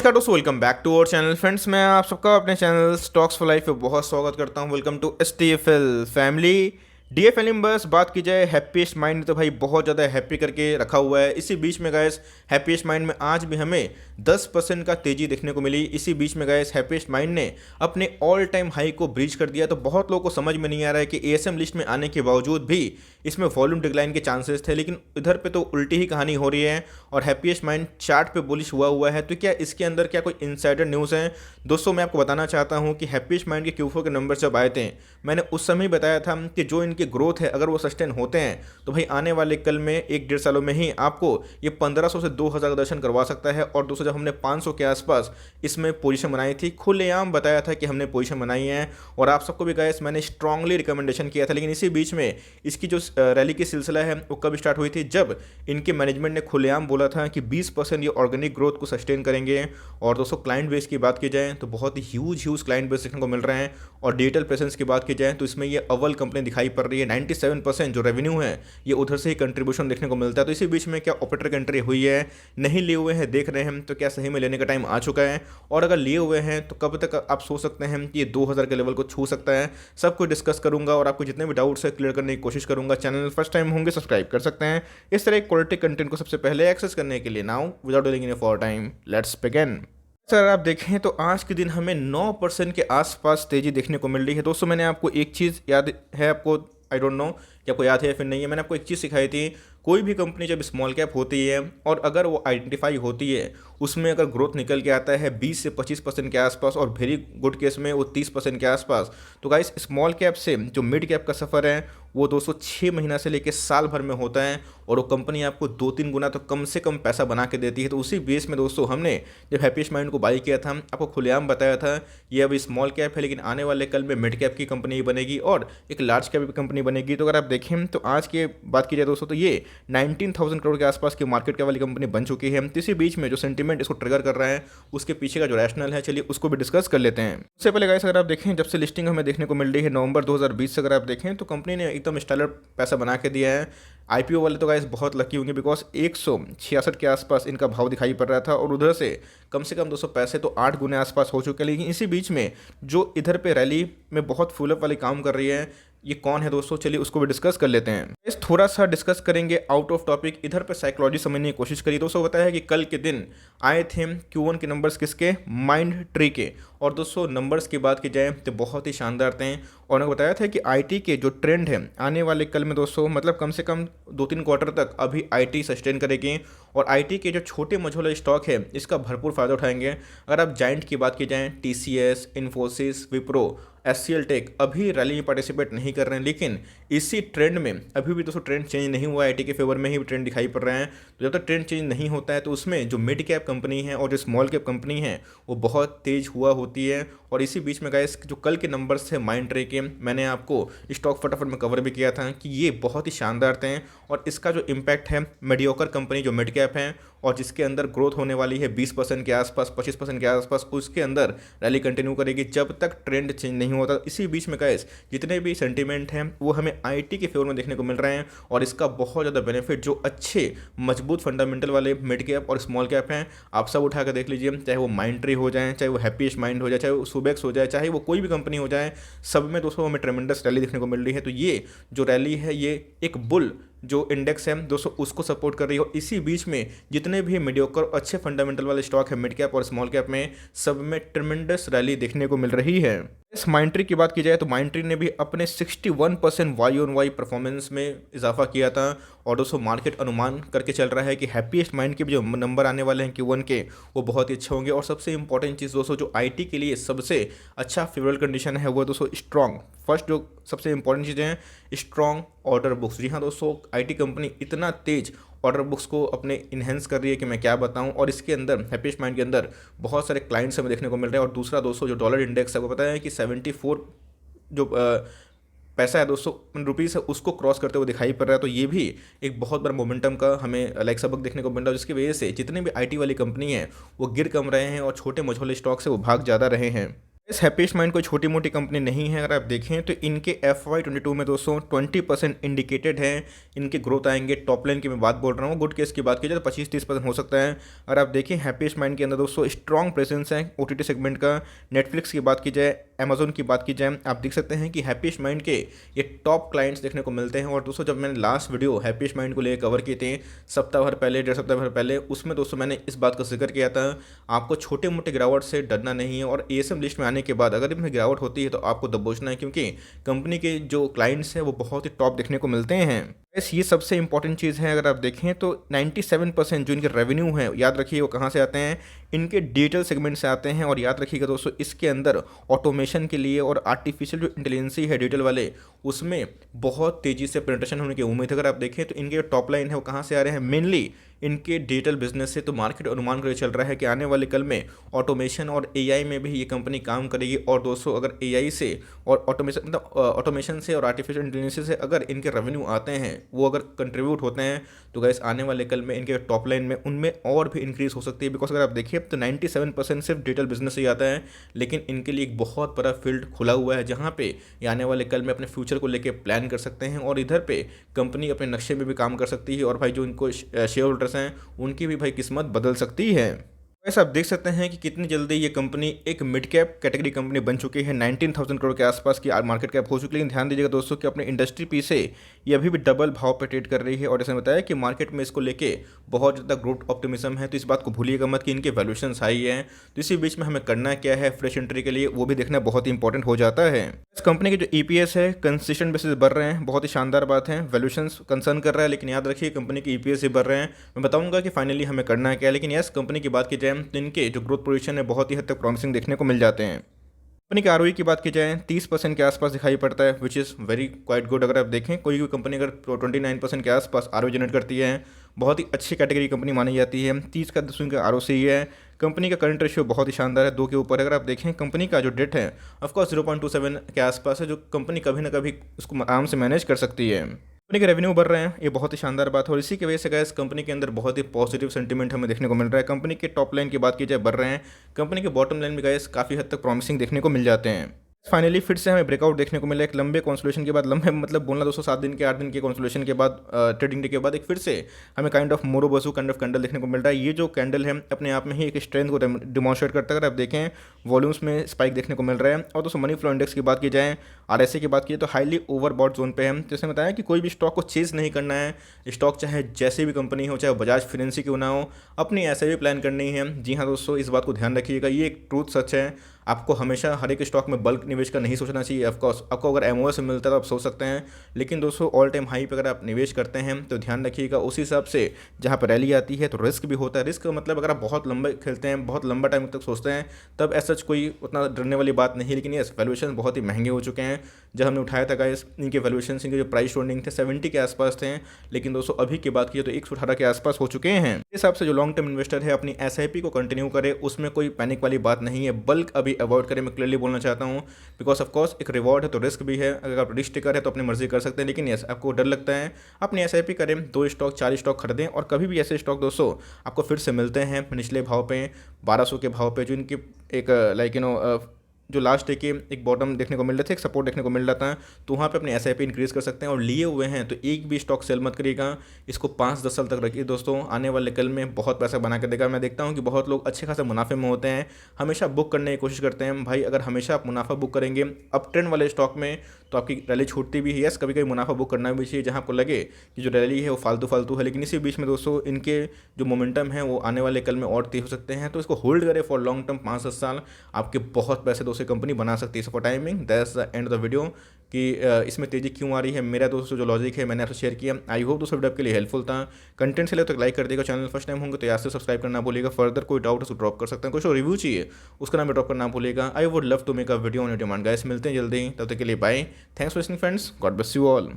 नमस्कार दोस्तों, welcome back to our channel friends. मैं आप सबका अपने चैनल स्टॉक्स फॉर लाइफ पे बहुत स्वागत करता हूं। Welcome to STFL family. DFL में बस बात की जाए हैप्पीएस्ट माइंड ने तो भाई बहुत ज़्यादा हैप्पी करके रखा हुआ है। इसी बीच में गाइस हैप्पीएस्ट माइंड में आज भी हमें 10% का तेज़ी देखने को मिली। इसी बीच में गाइस हैप्पीएस्ट माइंड ने अपने ऑल टाइम हाई को ब्रीच कर दिया। तो बहुत लोगों को समझ में नहीं आ रहा है कि ASM लिस्ट में आने के बावजूद भी इसमें वॉल्यूम डिक्लाइन के चांसेस थे, लेकिन इधर पे तो उल्टी ही कहानी हो रही है और हैप्पीएस्ट माइंड चार्ट पे बुलिश हुआ है। तो क्या इसके अंदर क्या कोई इनसाइडर न्यूज़ है? दोस्तों मैं आपको बताना चाहता हूं कि हैप्पीएस्ट माइंड के Q4 के नंबर जब आए थे, मैंने उस समय बताया था कि जो इनकी ग्रोथ है अगर वो सस्टेन होते हैं तो भाई आने वाले कल में 1-1.5 सालों में ही आपको ये 1500 से 2000 का दर्शन करवा सकता है। और दोस्तों जब हमने 500 के आसपास इसमें पोजीशन बनाई थी, खुलेआम बताया था कि हमने पोजीशन बनाई है और आप सबको भी गाइस मैंने स्ट्रांगली रिकमेंडेशन किया था। लेकिन इसी बीच में इसकी जो रैली की सिलसिला है वो कब स्टार्ट हुई थी? जब इनके मैनेजमेंट ने खुलेआम बोला था कि 20% ये ऑर्गेनिक ग्रोथ को सस्टेन करेंगे। और दोस्तों क्लाइंट बेस की बात की जाए तो बहुत ही ह्यूज क्लाइंट बेस देखने को मिल रहे हैं। और डिजिटल प्रेजेंस की बात की जाए तो इसमें ये अव्वल कंपनी दिखाई पड़ रही है। 97% जो रेवेन्यू है ये उधर से ही कंट्रीब्यूशन देखने को मिलता है। तो इसी बीच में क्या ऑपरेटर की एंट्री हुई है? नहीं लिए हुए हैं, देख रहे हैं, तो क्या सही में लेने का टाइम आ चुका है? और अगर लिए हुए हैं तो कब तक आप सोच सकते हैं कि ये 2000 के लेवल को छू सकता है? सब कुछ डिस्कस करूंगा और आपको जितने भी डाउट्स है क्लियर करने की कोशिश करूंगा। चैनल फर्स्ट टाइम होंगे सब्सक्राइब कर सकते हैं इस तरह क्वालिटी कंटेंट को सबसे पहले एक्सेस करने के लिए। Now without delaying any for time let's begin. Sir आप देखें तो आज के दिन हमें 9% के आसपास तेजी देखने को मिल रही है। दोस्तों मैंने आपको एक चीज़ याद है, आपको आई डोंट नो कि आपको याद है या फिर नहीं है, मैंने आपको एक चीज़ सिखाई थी। कोई भी कंपनी जब स्मॉल कैप होती है और अगर वो आइडेंटिफाई होती है, उसमें अगर ग्रोथ निकल के आता है 20 से 25% के आसपास और वेरी गुड केस में वो 30% के आसपास, तो गाइस स्मॉल कैप से जो मिड कैप का सफ़र है वो दोस्तों 6 महीना से लेकर साल भर में होता है और वो कंपनी आपको 2-3 गुना तो कम से कम पैसा बना के देती है। तो उसी बेस में दोस्तों हमने जब हैप्पीएस्ट माइंड को बाई किया था, आपको खुलेआम बताया था ये अभी स्मॉल कैप है लेकिन आने वाले कल में मिड कैप की कंपनी बनेगी और एक लार्ज कैप की कंपनी बनेगी। तो अगर आप देखें तो आज की बात की जाए दोस्तों तो ये 19,000 करोड़ के आसपास की मार्केट कैप वाली कंपनी बन चुकी है। तो इसी बीच में जो सेंटीमेंट इसको ट्रिगर कर रहा है उसके पीछे का जो रैशनल है, चलिए उसको भी डिस्कस कर लेते हैं। उससे पहले गाइस अगर आप देखें जब से लिस्टिंग हमें देखने को मिल रही है नवंबर 2020 से, अगर आप देखें तो कंपनी ने एकदम स्टाइलर पैसा बना के दिया है। IPO वाले तो गाइस बहुत लकी होंगे बिकॉज 166 के आसपास इनका भाव दिखाई पड़ रहा था और उधर से कम 200 पैसे तो 8 गुने आसपास हो चुके हैं। लेकिन इसी बीच में जो इधर पे रैली में बहुत फुलअप वाली काम कर रही है, ये कौन है दोस्तों? चलिए उसको भी डिस्कस कर लेते हैं। इस थोड़ा सा डिस्कस करेंगे आउट ऑफ टॉपिक। इधर पे साइकोलॉजी समझने की कोशिश करिए। दोस्तों बताया है कि कल के दिन आए थे Q1 के नंबर्स किसके? माइंड ट्री के। और दोस्तों नंबर्स की बात की जाए तो बहुत ही शानदार थे और उन्होंने बताया था कि IT के जो ट्रेंड है आने वाले कल में दोस्तों मतलब कम से कम 2-3 क्वार्टर तक अभी IT सस्टेन करेगी और IT के जो छोटे मझोले स्टॉक है इसका भरपूर फायदा उठाएंगे। अगर आप जाइंट की बात की जाए, TCS, Infosys, Wipro, SCL tech अभी रैली में पार्टिसिपेट नहीं कर रहे हैं, लेकिन इसी ट्रेंड में अभी भी दोस्तों ट्रेंड चेंज नहीं हुआ है। IT के फेवर में ही ट्रेंड दिखाई पड़ रहे हैं। तो जब तक ट्रेंड चेंज नहीं होता है तो उसमें जो मिड कैप कंपनी है और जो स्मॉल कैप कंपनी है वो बहुत तेज हुआ होती है। और इसी बीच में गाइस जो कल के नंबर्स थे माइंड ट्री के, मैंने आपको स्टॉक फटाफट में कवर भी किया था कि ये बहुत ही शानदार थे और इसका जो इम्पैक्ट है मीडियोकर कंपनी जो मिड कैप है और जिसके अंदर ग्रोथ होने वाली है 20% के आसपास, 25% के आसपास, उसके अंदर रैली कंटिन्यू करेगी जब तक ट्रेंड चेंज नहीं होता। इसी बीच में गाइस जितने भी सेंटीमेंट हैं वो हमें IT के फेवर में देखने को मिल रहे हैं और इसका बहुत ज़्यादा बेनिफिट जो अच्छे मजबूत फंडामेंटल वाले मिड कैप और स्मॉल कैप हैं आप सब उठा कर देख लीजिए। चाहे वो माइंड ट्री हो जाए, चाहे वो हैप्पीएस्ट माइंड हो जाए, चाहे वो सुबेक्स हो जाए, चाहे वो कोई भी कंपनी हो जाए, सब में दोस्तों हमें ट्रेमेंडस रैली देखने को मिल रही है। तो ये जो रैली है ये एक बुल जो इंडेक्स है दोस्तों उसको सपोर्ट कर रही है। और इसी बीच में जितने भी मीडियोकर अच्छे फंडामेंटल वाले स्टॉक है मिड कैप और स्मॉल कैप में, सब में ट्रेमेंडस रैली देखने को मिल रही है। इस माइंड ट्री की बात की जाए तो माइंड ट्री ने भी अपने 61% YoY परफॉर्मेंस में इजाफा किया था और दोस्तों मार्केट अनुमान करके चल रहा है कि हैप्पीएस्ट माइंड के भी जो नंबर आने वाले हैं Q1 के वो बहुत ही अच्छे होंगे। और सबसे इंपॉर्टेंट चीज़ दोस्तों जो IT के लिए सबसे अच्छा फेवरेबल कंडीशन है वो दोस्तों स्ट्रॉन्ग, फर्स्ट जो सबसे इंपॉर्टेंट चीज़ें हैं स्ट्रॉन्ग ऑर्डर बुक्स। जी हाँ दोस्तों IT कंपनी इतना तेज ऑर्डर बुक्स को अपने इन्हेंस कर रही है कि मैं क्या बताऊं। और इसके अंदर हैप्पीएस्ट माइंड के अंदर बहुत सारे क्लाइंट्स हमें देखने को मिल रहे हैं। और दूसरा दोस्तों जो डॉलर इंडेक्स है वो पता है कि 74 जो पैसा है दोस्तों रुपीज़ है उसको क्रॉस करते हुए दिखाई पड़ रहा है। तो ये भी एक बहुत बड़ा मोमेंटम का हमें लाइक सबक देखने को मिल रहा है, जिसकी वजह से जितने भी IT वाली कंपनी हैं वो गिर कम रहे हैं और छोटे मझोले स्टॉक से वो भाग ज़्यादा रहे हैं। इस हैप्पीस्ट माइंड कोई छोटी मोटी कंपनी नहीं है। अगर आप देखें तो इनके FY22 में दोस्तों 20% इंडिकेटेड है इनके ग्रोथ आएंगे। टॉप लाइन की मैं बात बोल रहा हूँ, गुड केस की बात की जाए तो 25-30% हो सकता है। अगर आप देखें हैप्पीस्ट माइंड के अंदर दोस्तों स्ट्रॉन्ग प्रेजेंस है OTT सेगमेंट का। नेटफ्लिक्स की बात की जाए, अमेजोन की बात की जाए, आप देख सकते हैं कि हैप्पीस्ट माइंड के ये टॉप क्लाइंट्स देखने को मिलते हैं। और दोस्तों जब मैंने लास्ट वीडियो हैप्पीस्ट माइंड को लेकर कवर किए थे सप्ताह भर पहले, 1.5 सप्ताह भर पहले, उसमें दोस्तों मैंने इस बात का जिक्र किया था आपको छोटे मोटे गिरावट से डरना नहीं है। और ASM लिस्ट में आने के बाद अगर इसमें गिरावट होती है तो आपको दबोचना है, क्योंकि कंपनी के जो क्लाइंट्स हैं वो बहुत ही टॉप देखने को मिलते हैं। बस ये सबसे इंपॉर्टेंट चीज़ है। अगर आप देखें तो 97% जो इनके रेवेन्यू है, याद रखिए वो कहाँ से आते हैं, इनके डिजिटल सेगमेंट से आते हैं। और याद रखिएगा दोस्तों इसके अंदर ऑटोमेशन के लिए और आर्टिफिशियल जो इंटेलिजेंसी है डिजिटल वाले, उसमें बहुत तेज़ी से पेनिट्रेशन होने की उम्मीद है। अगर आप देखें तो इनके टॉप लाइन है वो कहाँ से आ रहे हैं, मेनली इनके डिजिटल बिजनेस से। तो मार्केट अनुमान कर चल रहा है कि आने वाले कल में ऑटोमेशन और AI में भी ये कंपनी काम करेगी। और दोस्तों अगर AI से और ऑटोमेशन से और आर्टिफिशियल इंटेलिजेंस से अगर इनके रेवेन्यू आते हैं, वो अगर कंट्रीब्यूट होते हैं, तो गाइस आने वाले कल में इनके टॉप लाइन में उनमें और भी इंक्रीज हो सकती है। बिकॉज अगर आप देखिए तो 97% सिर्फ डिजिटल बिजनेस से ही आता है, लेकिन इनके लिए एक बहुत बड़ा फील्ड खुला हुआ है जहाँ पे ये आने वाले कल में अपने फ्यूचर को लेकर प्लान कर सकते हैं। और इधर पे कंपनी अपने नक्शे में भी काम कर सकती है। और भाई जो इनको शेयर होल्डर्स हैं उनकी भी भाई किस्मत बदल सकती है। वैसे आप देख सकते हैं कि कितनी जल्दी ये कंपनी एक मिड कैप कैटेगरी कंपनी बन चुकी है। 19,000 करोड़ के आसपास की मार्केट कैप हो चुकी है। लेकिन ध्यान दीजिएगा दोस्तों कि अपने इंडस्ट्री पी से ये अभी भी डबल भाव पे ट्रेड कर रही है। और जैसे बताया कि मार्केट में इसको लेके बहुत ज़्यादा ग्रोथ ऑप्टिमिज्म है। तो इस बात को भूलिएगा मत कि इनके वैल्यूएशन हाई है। तो इसी बीच में हमें करना क्या है, फ्रेश एंट्री के लिए वो भी देखना बहुत ही इंपॉर्टेंट हो जाता है। इस कंपनी के जो EPS है कंसिस्टेंट बेसिस बढ़ रहे हैं, बहुत ही शानदार बात है। वैल्यूएशन कंसर्न कर रहा है, लेकिन याद रखिए कंपनी के EPS ही बढ़ रहे हैं। मैं बताऊंगा कि फाइनली हमें करना है क्या। लेकिन यस, कंपनी की बात की जाए तो इनके जो ग्रोथ पोजीशन है बहुत ही हद तक प्रॉमिसिंग देखने को मिल जाते हैं। कंपनी के ROE की बात की जाए 30% के आसपास दिखाई पड़ता है, which is very quite good. अगर आप देखें कोई भी कंपनी अगर 29% के आसपास ROE जनरेट करती है, बहुत ही अच्छी कैटेगरी कंपनी मानी जाती है। 30 का 10 का ROCE है। कंपनी का करंट रेशियो बहुत ही शानदार है, 2 के ऊपर। अगर आप देखें कंपनी का जो डेट है ऑफकोर्स 0.27 के आसपास है, जो कंपनी कभी ना कभी उसको आराम से मैनेज कर सकती है। कंपनी के रेवेन्यू बढ़ रहे हैं, ये बहुत ही शानदार बात है। और इसी की वजह से गैस कंपनी के अंदर बहुत ही पॉजिटिव सेंटीमेंट हमें देखने को मिल रहा है। कंपनी के टॉप लाइन की बात की जाए बढ़ रहे हैं, कंपनी के बॉटम लाइन में गैस काफ़ी हद तक प्रॉमिसिंग देखने को मिल जाते हैं। फाइनली फिर से हमें ब्रेकआउट देखने को मिला एक लंबे कंसोलिडेशन के बाद। लंबे मतलब बोलना 207 दिन के 8 दिन के कंसोलिडेशन के बाद, ट्रेडिंग डे के बाद एक फिर से हमें काइंड ऑफ मोरोबसू काइंड ऑफ कैंडल देखने को मिल रहा है। ये जो कैंडल है अपने आप में ही एक स्ट्रेंथ को डिमॉन्स्ट्रेट करता है। अगर आप देखें वॉल्यूम्स में स्पाइक देखने को मिल रहा है। और दोस्तों मनी फ्लो इंडेक्स की बात की जाए, RSI की बात की तो हाईली ओवरबॉट जोन पे है। जैसे बताया कि कोई भी स्टॉक को चेज नहीं करना है। स्टॉक चाहे जैसे भी कंपनी हो, चाहे बजाज फाइनेंस क्यों ना हो, अपनी ऐसे भी प्लान करनी है। जी हाँ दोस्तों, इस बात को ध्यान रखिएगा, ये एक ट्रूथ सच है। आपको हमेशा हर एक स्टॉक में बल्क निवेश का नहीं सोचना चाहिए। ऑफकोर्स आपको अगर MOS मिलता है तो आप सोच सकते हैं, लेकिन दोस्तों ऑल टाइम हाई पे अगर आप निवेश करते हैं तो ध्यान रखिएगा उस हिसाब से जहाँ पर रैली आती है तो रिस्क भी होता है। रिस्क मतलब अगर आप बहुत लंबे खेलते हैं, बहुत लंबा टाइम तक सोचते हैं, तब ऐसा कोई उतना डरने वाली बात नहीं। लेकिन ये वैल्यूएशन बहुत ही महंगे हो चुके हैं। जब हमने उठाया था गाइस इनके वैल्यूएशन, इनके जो प्राइस होल्डिंग थे 70 के आसपास थे, लेकिन दोस्तों अभी की बात की तो 118 के आसपास हो चुके हैं। इस हिसाब से जो लॉन्ग टर्म इन्वेस्टर है अपनी SIP को कंटिन्यू करे, उसमें कोई पैनिक वाली बात नहीं है। बल्क अभी अवॉइड करें, मैं क्लियरली बोलना चाहता हूं। बिकॉज ऑफ कोर्स एक रिवॉर्ड है तो रिस्क भी है। अगर आप रिस्क टेकर है तो अपनी मर्जी कर सकते हैं, लेकिन यस आपको डर लगता है, अपनी SIP करें, 2 स्टॉक 4 स्टॉक खरीदें। और कभी भी ऐसे स्टॉक दोस्तों आपको फिर से मिलते हैं निचले भाव पे, 1200 के भाव पे, जो इनकी एक लाइक जो लास्ट डे के एक बॉटम देखने को मिल रहे थे, एक सपोर्ट देखने को मिल रहा था, तो वहाँ पे अपनी SIP इंक्रीज़ कर सकते हैं। और लिए हुए हैं तो एक भी स्टॉक सेल मत करिएगा, इसको 5-10 साल तक रखिए दोस्तों, आने वाले कल में बहुत पैसा बना कर देगा। मैं देखता हूँ कि बहुत लोग अच्छे खासे मुनाफे में होते हैं, हमेशा बुक करने की कोशिश करते हैं। भाई अगर हमेशा आप मुनाफा बुक करेंगे अप ट्रेंड वाले स्टॉक में तो आपकी रैली छूटती भी है। यस, कभी कभी मुनाफा बुक करना भी चाहिए जहाँ आपको लगे कि जो रैली है वो फालतू है, लेकिन इसी बीच में दोस्तों इनके जो मोमेंटम है वो आने वाले कल में और तेज हो सकते हैं। तो इसको होल्ड करें फॉर लॉन्ग टर्म, 5-10 साल आपके बहुत पैसे दोस्तों कंपनी बना सकती है। For timing that's the end of the video कि इसमें तेजी क्यों आ रही है, मेरा दोस्तों जो लॉजिक है मैंने आपसे शेयर किया। आई होप दोस्तों वीडियो आपके लिए हेल्पफुल था। कंटेंट से ले तो लाइक कर देगा, चैनल फर्स्ट टाइम होंगे तो याद से सब्सक्राइब करना भूलिएगा। फर्दर कोई डाउट है तो ड्रॉप कर सकते हैं, कुछ रिव्यू चाहिए उसका नाम ड्रॉप करना भूलिएगा। I would love to make a video on your demand guys. मिलते हैं जल्दी, तब तक के लिए bye. Thanks for listening friends, God bless you all.